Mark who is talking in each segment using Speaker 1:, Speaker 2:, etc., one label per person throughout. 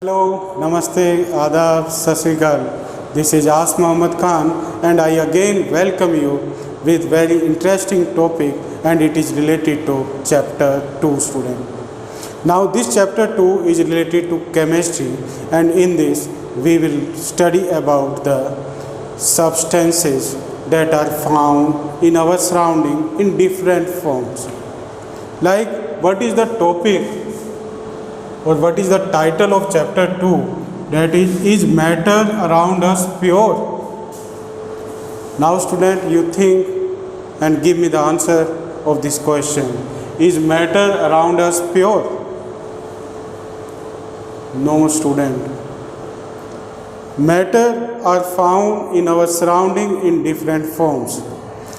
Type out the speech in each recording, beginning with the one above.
Speaker 1: Hello, Namaste, Adab, Sat Sri Akal. This is As Muhammad Khan and I again welcome you with very interesting topic and it is related to chapter 2 student. Now this chapter 2 is related to chemistry and in this we will study about the substances that are found in our surrounding in different forms. Like what is the topic or what is the title of chapter 2, that is matter around us pure? Now student, you think and give me the answer of this question. Is matter around us pure? No student. Matter are found in our surrounding in different forms.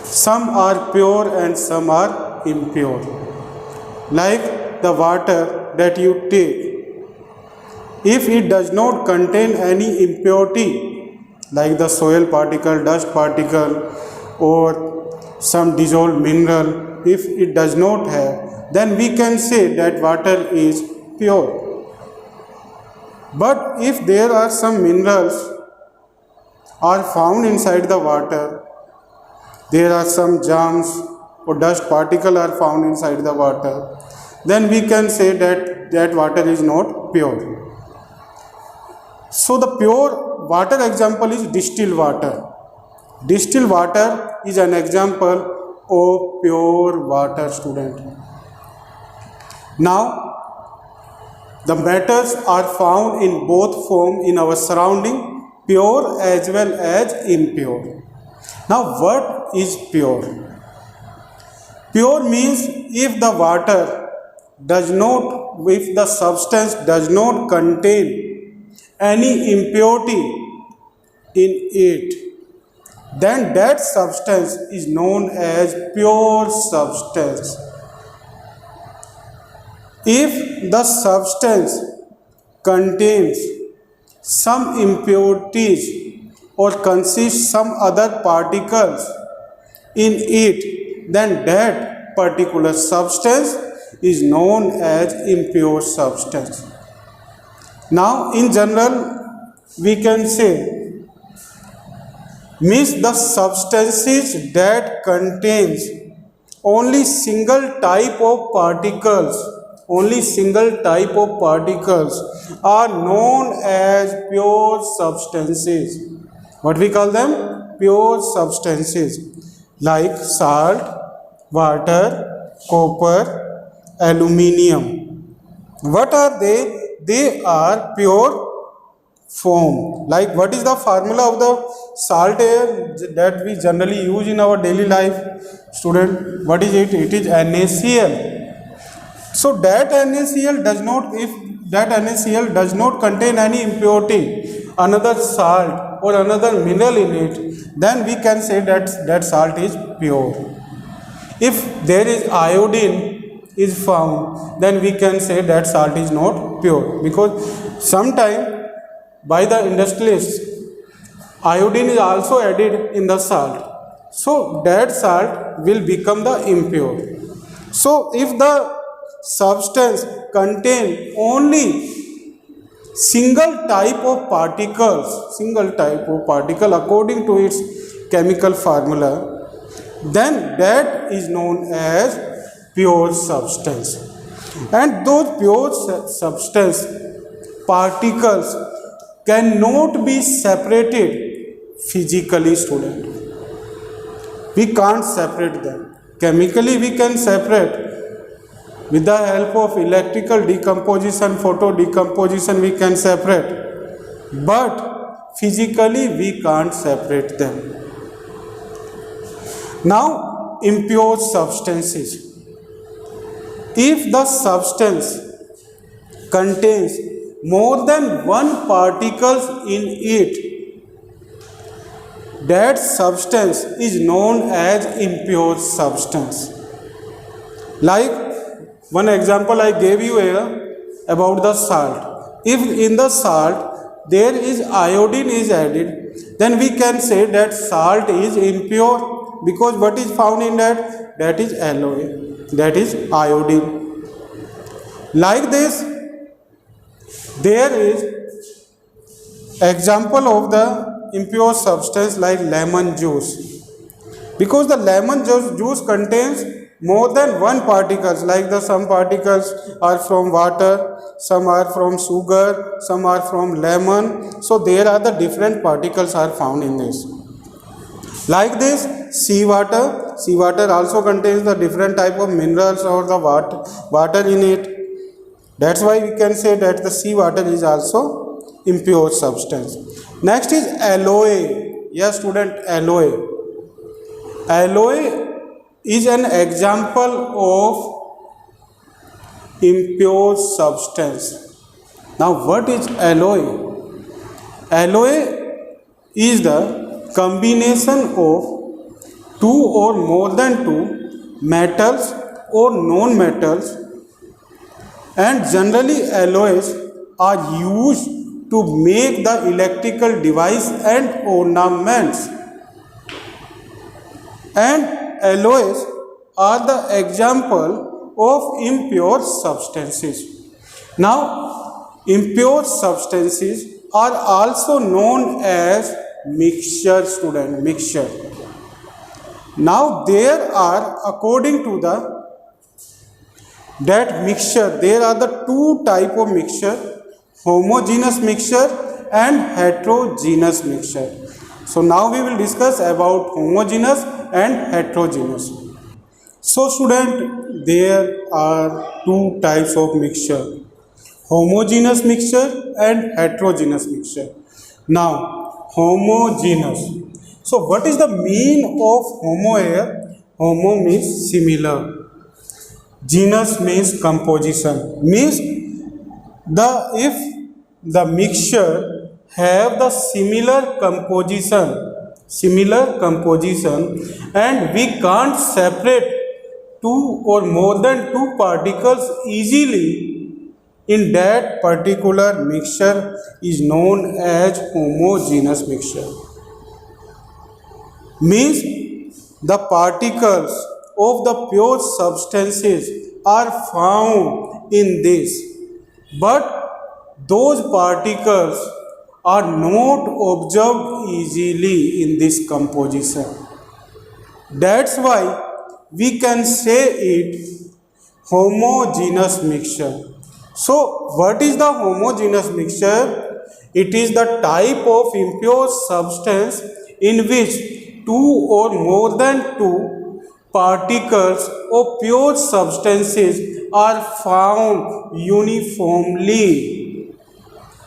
Speaker 1: Some are pure and some are impure. Like the water that you take, if it does not contain any impurity like the soil particle, dust particle or some dissolved mineral, if it does not have, then we can say that water is pure. But if there are some minerals are found inside the water, there are some germs or dust particle are found inside the water, then we can say that water is not pure. So the pure water example is distilled water. Distilled water is an example of pure water, student. Now the matters are found in both form in our surrounding, pure as well as impure. Now what is pure? Pure means if the substance does not contain any impurity in it, then that substance is known as pure substance. If the substance contains some impurities or consists some other particles in it, then that particular substance is known as impure substance. Now in general we can say means the substances that contains only single type of particles are known as pure substances. What we call them? Pure substances like salt, water, copper, aluminium. What are they? They are pure form. Like what is the formula of the salt air that we generally use in our daily life? Student, what is it? It is NaCl. So that NaCl does not, if that NaCl does not contain any impurity, another salt or another mineral in it, then we can say that salt is pure. If there is iodine is found, then we can say that salt is not pure, because sometime by the industrialists iodine is also added in the salt, so that salt will become the impure. So if the substance contain only single type of particle according to its chemical formula, then that is known as pure substance. And those pure substance particles cannot be separated physically, student. We can't separate them. Chemically we can separate. With the help of electrical decomposition, photo decomposition, we can separate. But physically we can't separate them. Now impure substances. If the substance contains more than one particle in it, that substance is known as impure substance. Like one example I gave you here about the salt. If in the salt there is iodine is added, then we can say that salt is impure, because what is found in that? That is alloy, that is iodine. Like this, There is example of the impure substance like lemon juice. Because the lemon juice contains more than one particles, like the some particles are from water, some are from sugar, some are from lemon. So there are the different particles are found in this. Like this, seawater also contains the different type of minerals or the water in it. That's why we can say that the seawater is also impure substance. Next is alloy. Yes, student, alloy. Alloy is an example of impure substance. Now, what is alloy? Alloy is the combination of two or more than two metals or non-metals, and generally alloys are used to make the electrical device and ornaments. And alloys are the example of impure substances. Now, impure substances are also known as mixture, student, mixture. Now, there are, according to that mixture, there are the two type of mixture, homogeneous mixture and heterogeneous mixture. So now we will discuss about homogeneous and heterogeneous. So student, there are two types of mixture, homogeneous mixture and heterogeneous mixture. Now, homogeneous. So what is the mean of homo here? Homo means similar. Genus means composition. Means if the mixture have the similar composition, and we can't separate two or more than two particles easily, in that particular mixture is known as homogeneous mixture. Means the particles of the pure substances are found in this, but those particles are not observed easily in this composition. That's why we can say it homogeneous mixture. So what is the homogeneous mixture? It is the type of impure substance in which two or more than two particles of pure substances are found uniformly.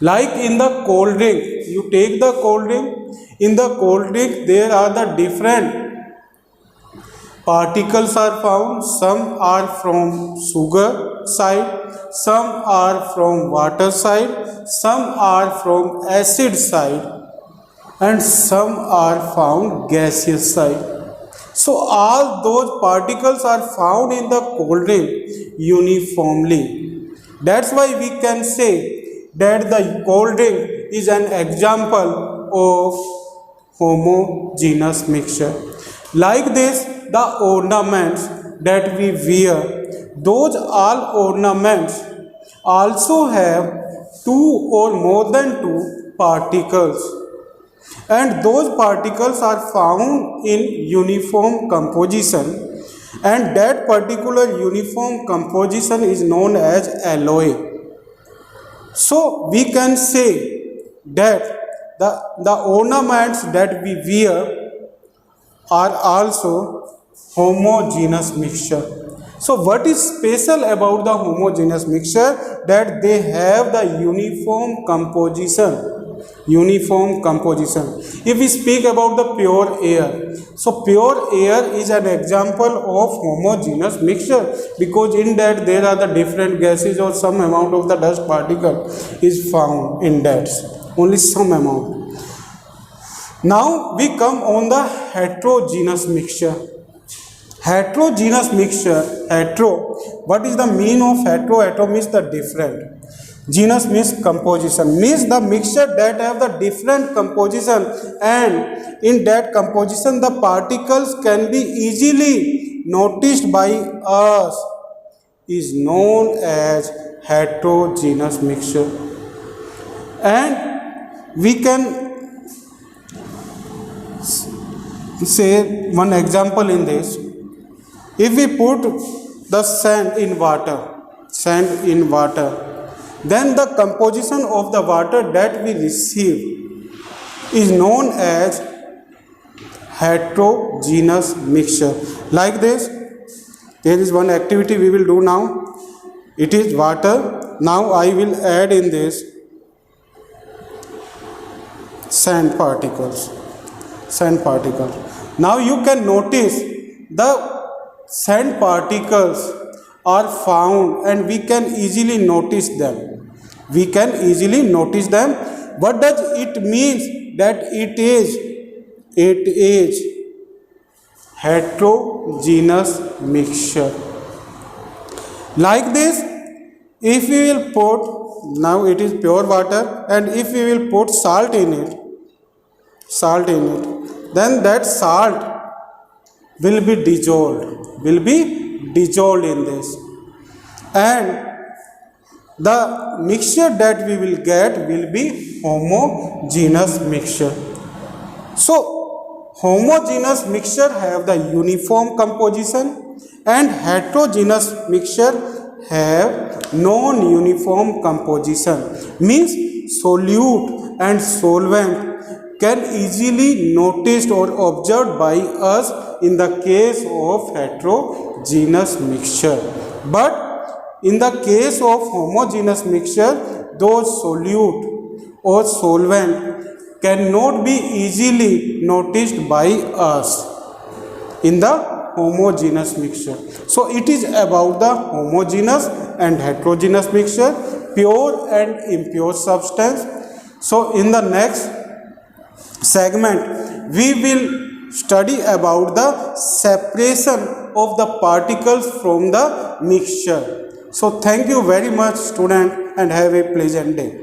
Speaker 1: Like in the cold drink, you take the cold drink, in the cold drink there are the different particles are found. Some are from sugar side, some are from water side, some are from acid side, and some are found gaseous side. So all those particles are found in the cold drink uniformly. That's why we can say that the cold drink is an example of homogeneous mixture. Like this, the ornaments that we wear, those all ornaments also have two or more than two particles, and those particles are found in uniform composition, and that particular uniform composition is known as alloy. So we can say that the ornaments that we wear are also homogeneous mixture. So what is special about the homogeneous mixture? That they have the uniform composition. If we speak about the pure air, so pure air is an example of homogeneous mixture, because in that there are the different gases or some amount of the dust particle is found in that, only some amount. Now we come on the heterogeneous mixture. Heterogeneous mixture, what is the meaning of hetero? Hetero means the different. Genus means composition, means the mixture that have the different composition, and in that composition the particles can be easily noticed by us, is known as heterogeneous mixture. And we can say one example in this. If we put the sand in water, then the composition of the water that we receive is known as heterogeneous mixture. Like this, there is one activity we will do now. It is water. Now I will add in this sand particles. Now you can notice the sand particles are found and we can easily notice them. What does it mean? That it is heterogeneous mixture. Like this, if we will put, now it is pure water, and if we will put salt in it, then that salt will be dissolved in this, and the mixture that we will get will be homogeneous mixture. So homogeneous mixture have the uniform composition and heterogeneous mixture have non-uniform composition. Means solute and solvent can easily noticed or observed by us in the case of heterogeneous mixture. But in the case of homogeneous mixture, those solute or solvent cannot be easily noticed by us in the homogeneous mixture. So it is about the homogeneous and heterogeneous mixture, pure and impure substance. So in the next segment we will study about the separation of the particles from the mixture. So thank you very much, student, and have a pleasant day.